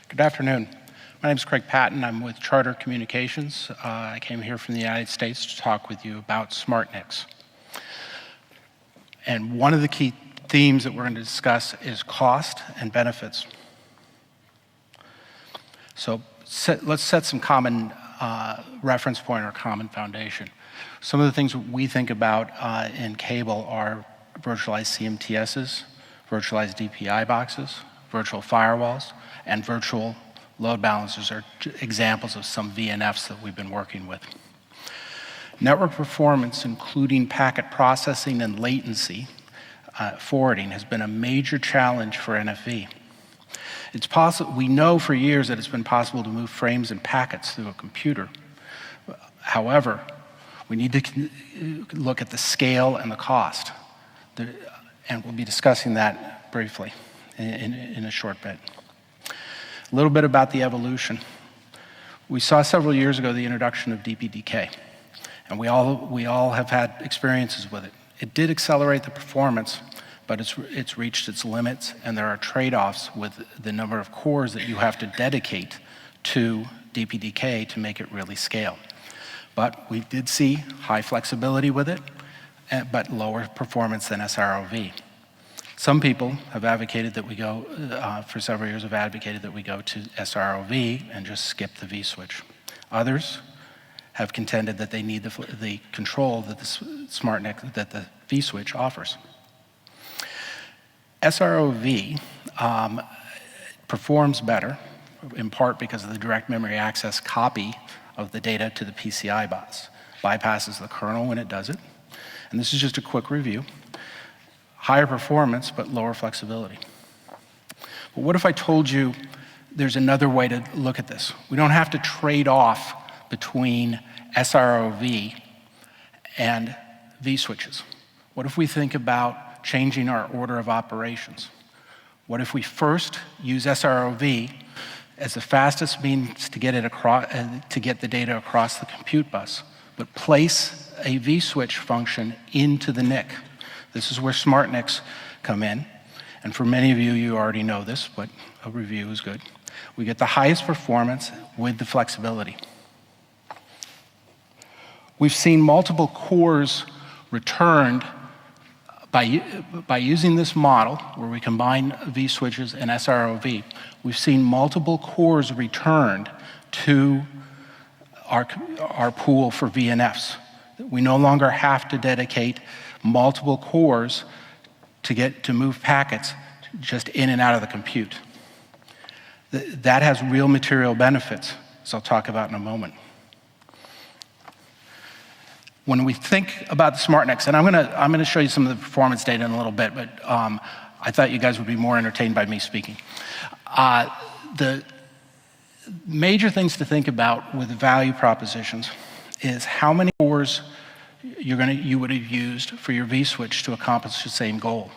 Good afternoon. My name is Craig Patten. I'm with Charter Communications. I came here from the United States to talk with you about SmartNICs. And one of the key themes that we're going to discuss is cost and benefits. So let's set some common reference point or common foundation. Some of the things we think about in cable are virtualized CMTSs, virtualized DPI boxes, virtual firewalls, and virtual load balancers are examples of some VNFs that we've been working with. Network performance, including packet processing and latency forwarding, has been a major challenge for NFV. It's possible, we know for years that it's been possible to move frames and packets through a computer. However, we need to look at the scale and the cost. And we'll be discussing that briefly in a short bit. A little bit about the evolution. We saw several years ago the introduction of DPDK, and we all have had experiences with it. It did accelerate the performance, but it's reached its limits, and there are trade-offs with the number of cores that you have to dedicate to DPDK to make it really scale. But we did see high flexibility with it, but lower performance than SROV. Some people have advocated that we go, for several years have advocated that we go to SROV and just skip the vSwitch. Others have contended that they need the control that the SmartNIC, that the vSwitch offers. SROV performs better, in part because of the direct memory access copy of the data to the PCI bus. Bypasses the kernel when it does it. And this is just a quick review. Higher performance, but lower flexibility. But what if I told you there's another way to look at this? We don't have to trade off between SROV and vSwitches. What if we think about changing our order of operations? What if we first use SROV as the fastest means to get it across, to get the data across the compute bus, but place a vSwitch function into the NIC? This is where SmartNICs come in. And for many of you, you already know this, but a review is good. We get the highest performance with the flexibility. We've seen multiple cores returned by using this model where we combine vSwitches and SROV. We've seen multiple cores returned to our pool for VNFs. We no longer have to dedicate multiple cores to move packets just in and out of the compute. That has real material benefits, as I'll talk about in a moment. When we think about the SmartNICs, and I'm gonna show you some of the performance data in a little bit, but I thought you guys would be more entertained by me speaking. The major things to think about with value propositions is how many cores you would have used for your vSwitch to accomplish the same goal.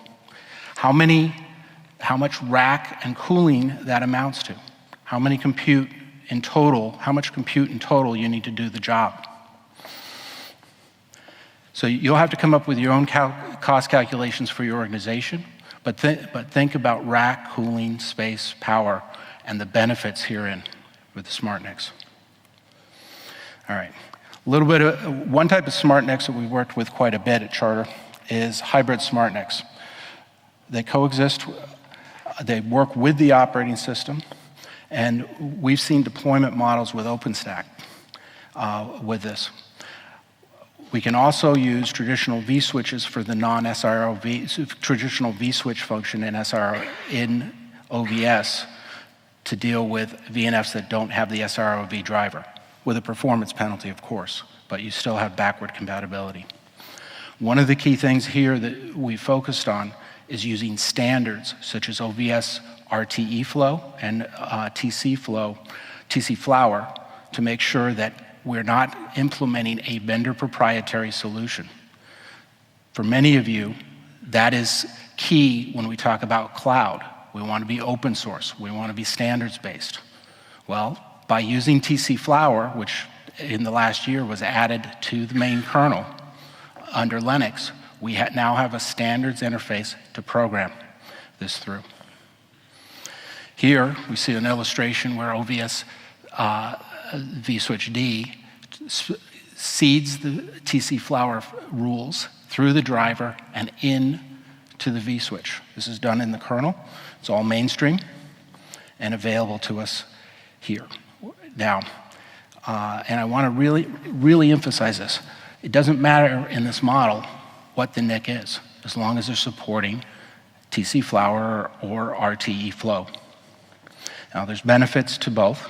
How much rack and cooling that amounts to. How much compute in total you need to do the job. So you'll have to come up with your own cost calculations for your organization, but think about rack, cooling, space, power, and the benefits herein with the SmartNICs. All right. A little bit of one type of SmartNICs that we've worked with quite a bit at Charter is hybrid SmartNICs. They coexist, they work with the operating system, and we've seen deployment models with OpenStack with this. We can also use traditional vSwitches for the non-SROV, traditional vSwitch function in OVS to deal with VNFs that don't have the SROV driver, with a performance penalty, of course, but you still have backward compatibility. One of the key things here that we focused on is using standards such as OVS RTE flow and TC Flower to make sure that we're not implementing a vendor proprietary solution. For many of you, that is key when we talk about cloud. We want to be open source. We want to be standards based. Well, by using TC Flower, which in the last year was added to the main kernel under Linux, we now have a standards interface to program this through. Here, we see an illustration where OVS vSwitch D seeds the TC flower rules through the driver and in to the vSwitch. This is done in the kernel. It's all mainstream and available to us here. Now, and I want to really emphasize this. It doesn't matter in this model what the NIC is, as long as they're supporting TC flower or RTE flow. Now, there's benefits to both.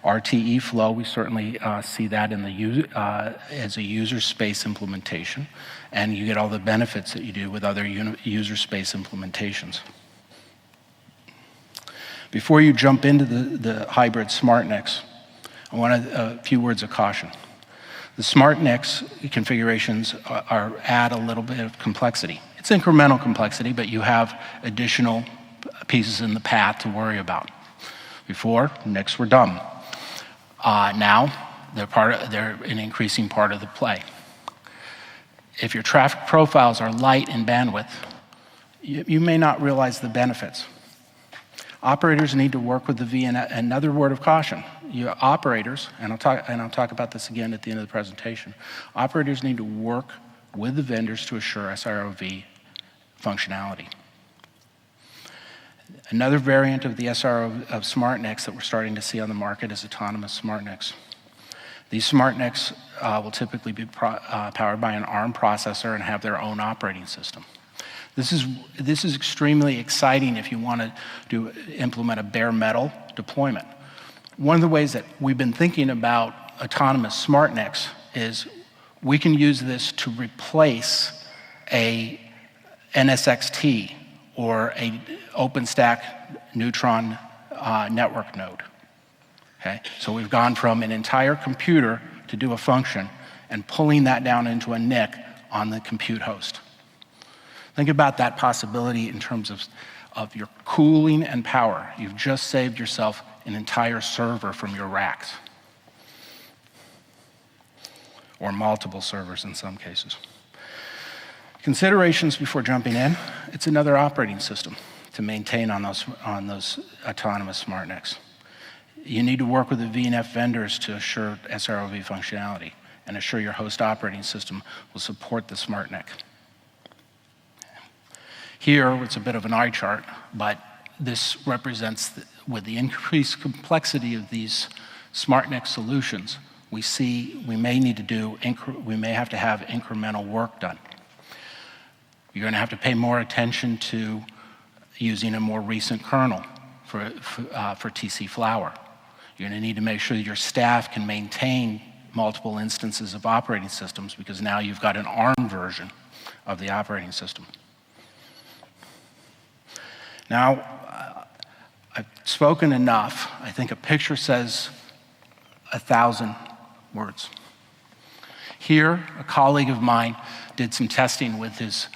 RTE flow, we certainly see that in the as a user space implementation, and you get all the benefits that you do with other user space implementations. Before you jump into the hybrid smart NICs, I want a few words of caution. The smart NICs configurations add a little bit of complexity. It's incremental complexity, but you have additional pieces in the path to worry about. Before, NICs were dumb. Now, they're an increasing part of the play. If your traffic profiles are light in bandwidth, you may not realize the benefits. Operators need to work with the VNF. Another word of caution: operators, and I'll talk about this again at the end of the presentation. Operators need to work with the vendors to assure SROV functionality. Another variant of the SRO of smart NICs that we're starting to see on the market is autonomous smart NICs. These smart NICs will typically be powered by an ARM processor and have their own operating system. This is extremely exciting if you want to implement a bare metal deployment. One of the ways that we've been thinking about autonomous smart NICs is we can use this to replace a NSXT or a OpenStack Neutron network node. Okay? So we've gone from an entire computer to do a function and pulling that down into a NIC on the compute host. Think about that possibility in terms of your cooling and power. You've just saved yourself an entire server from your racks, or multiple servers in some cases. Considerations before jumping in: it's another operating system to maintain on those autonomous smart NICs. You need to work with the VNF vendors to assure SROV functionality and assure your host operating system will support the smart NIC. Here, it's a bit of an eye chart, but this represents, with the increased complexity of these smart NIC solutions, we may have to have incremental work done. You're going to have to pay more attention to using a more recent kernel for TC flower. You're going to need to make sure that your staff can maintain multiple instances of operating systems, because now you've got an ARM version of the operating system. Now, I've spoken enough. I think a picture says 1,000 words. Here, a colleague of mine did some testing with his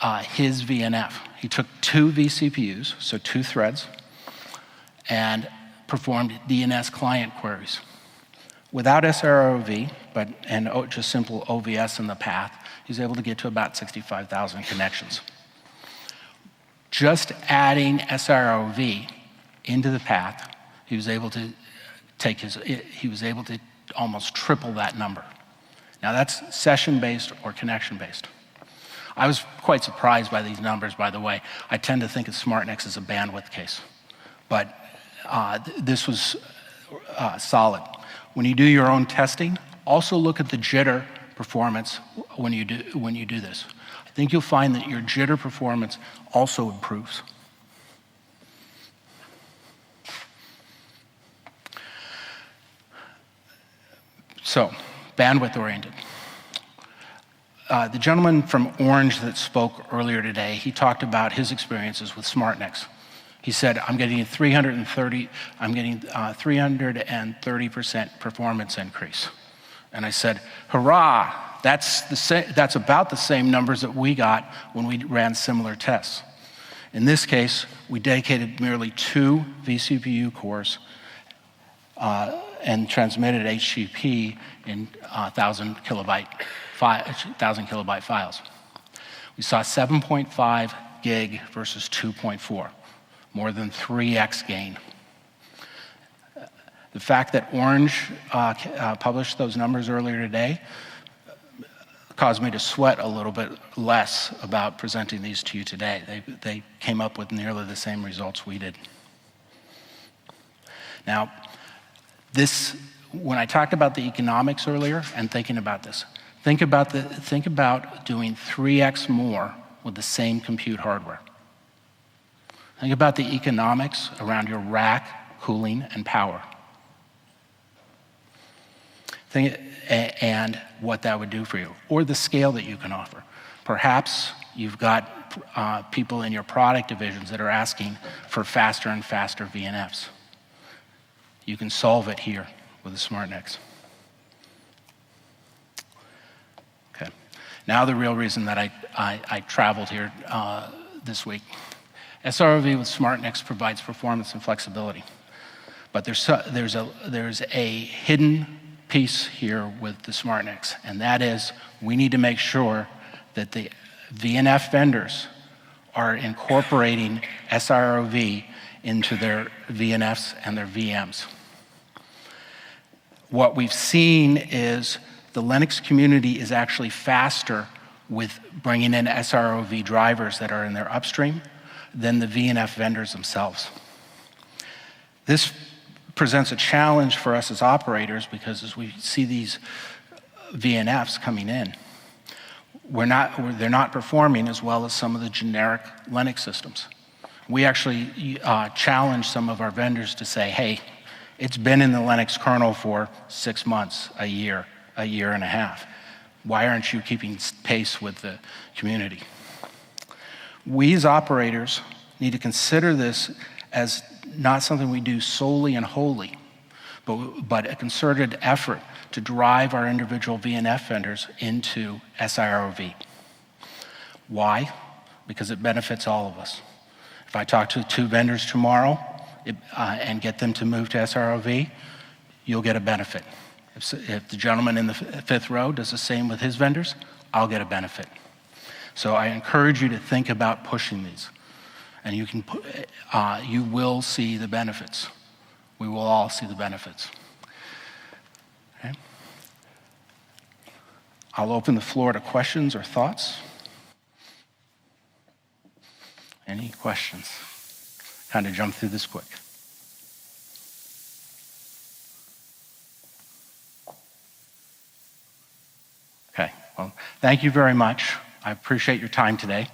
VNF. He took 2 vCPUs, so 2 threads, and performed DNS client queries. Without SROV, and just simple OVS in the path, he was able to get to about 65,000 connections. Just adding SROV into the path, he was able to almost triple that number. Now that's session-based or connection-based. I was quite surprised by these numbers, by the way. I tend to think of SmartNICs as a bandwidth case, but this was solid. When you do your own testing, also look at the jitter performance when you do this. I think you'll find that your jitter performance also improves. So, bandwidth oriented. The gentleman from Orange that spoke earlier today, he talked about his experiences with SmartNICs. He said, I'm getting 330% performance increase. And I said, hurrah, that's about the same numbers that we got when we ran similar tests. In this case, we dedicated merely 2 vCPU cores and transmitted HTTP in 1,000 kilobyte files. We saw 7.5 gig versus 2.4. more than 3x gain. The fact that Orange published those numbers earlier today caused me to sweat a little bit less about presenting these to you today. They came up with nearly the same results we did. Now, when I talked about the economics earlier and thinking about this, think about doing 3x more with the same compute hardware. Think about the economics around your rack, cooling, and power. And what that would do for you, or the scale that you can offer. Perhaps you've got people in your product divisions that are asking for faster and faster VNFs. You can solve it here with the SmartNICs. Okay. Now the real reason that I traveled here this week. SROV with SmartNICs provides performance and flexibility, but there's a hidden piece here with the SmartNICs, and that is we need to make sure that the VNF vendors are incorporating SROV into their VNFs and their VMs. What we've seen is the Linux community is actually faster with bringing in SROV drivers that are in their upstream than the VNF vendors themselves. This presents a challenge for us as operators because as we see these VNFs coming in, they're not performing as well as some of the generic Linux systems. We actually challenge some of our vendors to say, hey, it's been in the Linux kernel for 6 months, a year and a half. Why aren't you keeping pace with the community? We as operators need to consider this as not something we do solely and wholly, but a concerted effort to drive our individual VNF vendors into SIROV. Why? Because it benefits all of us. If I talk to 2 vendors tomorrow and get them to move to SROV, you'll get a benefit. If the gentleman in the 5th row does the same with his vendors, I'll get a benefit. So I encourage you to think about pushing these. And you will see the benefits. We will all see the benefits. Okay. I'll open the floor to questions or thoughts. Any questions? Kind of jump through this quick. Okay, well, thank you very much. I appreciate your time today.